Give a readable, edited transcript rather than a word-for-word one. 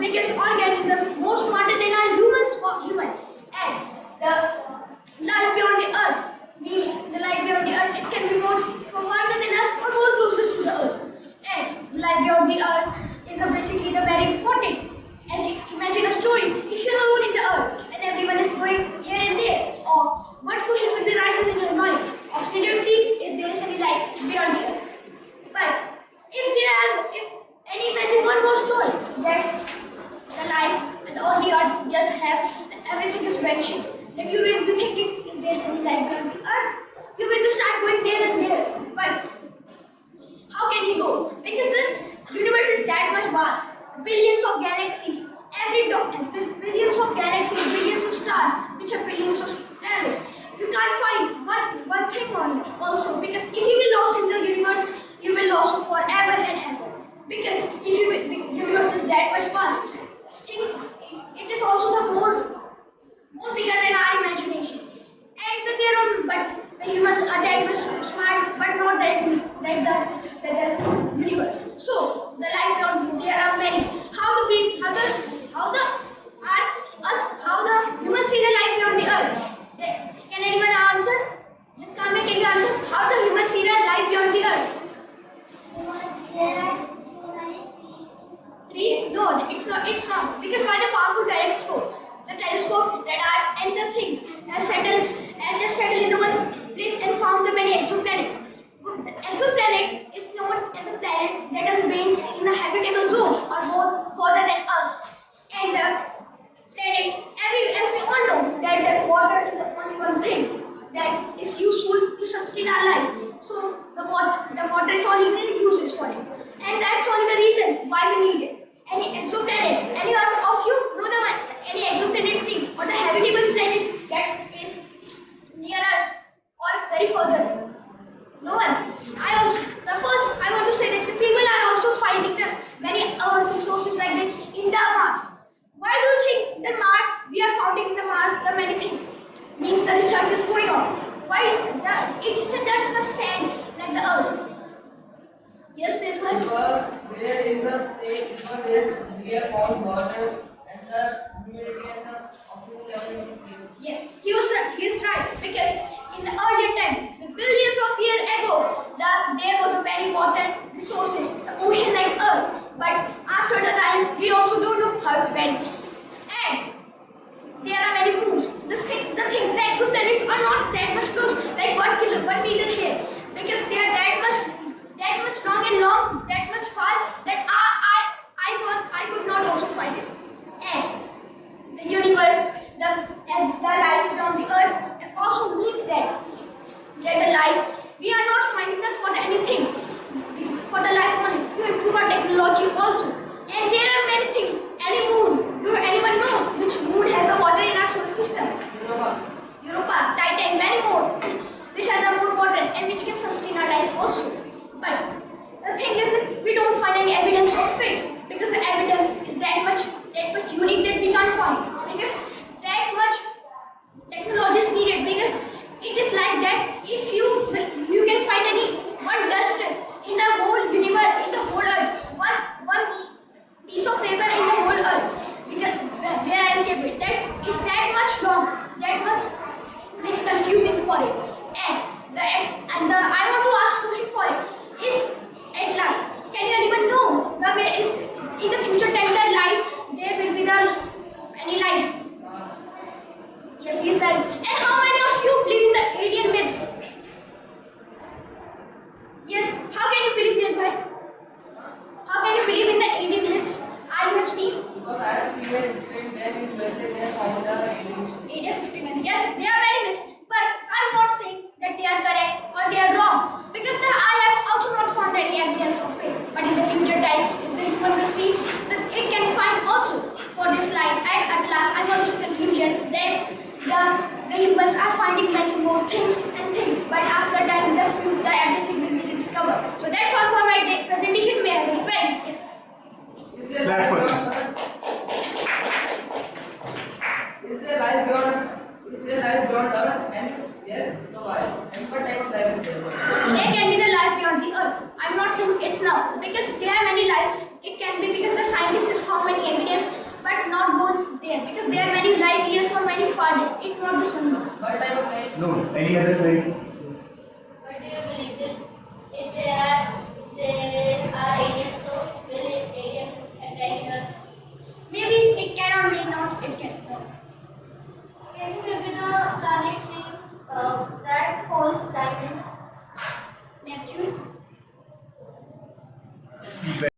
biggest organism, more smarter than our humans or human. And the life beyond the earth means the life beyond the earth, it can be more farther than us or more closest to the earth. And the life beyond the earth is basically the very important. As you imagine a story, if you're alone in the earth and everyone is going here and there, or what question will be rises in your mind? Absolutely, is there any life beyond the earth? But imagine one more story that the life on the earth just have everything is vanishing. Then you will be thinking, is there any life beyond the earth? You will start going there and there. But how can you go? Because the universe is that much vast. Billions of galaxies, billions of galaxies, billions of stars, which are billions of planets. You can't find one thing on it also, because if you will lost in the universe, you will lost forever and ever. Because if the universe is that much vast, it is also the more bigger than our imagination. And but the humans are that much smart, but not that the universe. So the life beyond there are many. How the humans see the life beyond the earth? Can anyone answer? Yes, Karma, can you answer? How the humans see the life beyond the earth? There are so many trees? No, it's not. Because by the powerful telescope, radar, and the things has just settled in the one place and found the many exoplanets. The exoplanets is known as a planets that is based in the habitable zone or more further than us. And the planets, as we all know, that water is the only one thing that is useful to sustain our life. So the water is only uses for it, and that's only the reason why we need it. Any exoplanets? Any of you know any exoplanets name or the habitable planets that is near us or very further? No one. I want to say that people are also finding the many Earth resources like in the Mars. Why do you think that Mars? We are finding in the Mars the many things. Means the research is going on. Why is that? It's just the sand like the Earth. Yes, Nirmal? Because there is the same. Because we have found water and the humidity and the oxygen level is same. Yes, he is right. Because in the earlier time, billions of years ago, there was a very water resources, the ocean like Earth. But after the time, we also don't know how it vanished. And there are many moons. The exoplanets are not that much close, like 1 meter here, because they are that much long, that much far that I could not also find it. And the universe, the life on the earth also means that the life, we are not finding that for anything, for the life only, to improve our technology also. And there are many things. Any moon, do anyone know which moon has the water in our solar system? Europa, Titan, many more, which are the more water and which can sustain our life also. But the thing is that we don't find any evidence of it, because the evidence is that much unique that we can't find, because that much technology is needed, because it is like that if you can find any one dust in the whole universe, in the whole earth, one piece of paper in the whole earth, because where I am kept, that is that much long, that makes confusing for it. And I want to ask question for it. Is at life, can anyone know where is in the future time that life there will be any life? Yes, he is right. And how many of you believe in the alien myths? Yes, how can you believe in it? How can you believe in the alien myths? I have seen. Because I have seen an incident that in USA they found the aliens. Area 51. Yes, there are many myths, but I'm not saying that they are correct or they are wrong, because I have also not found any evidence of it. But in the future time, if the human will see that it can find also for this life. And at last, I want to see conclusion that the humans are finding many more things, but after that, the everything will be discovered. So that's all for my presentation. May I have any queries? Yes. Is there life beyond Earth? And yes, so why? And what type of life is there? There can be the life beyond the Earth. I'm not saying it's now, because there are many life. It can be because the scientists found many evidence there because there are many light years or many far. It's not just one. What type of life? No, any other like this? What do you believe in? If there are aliens, so will aliens attack us? Maybe it cannot, may not, it can. No.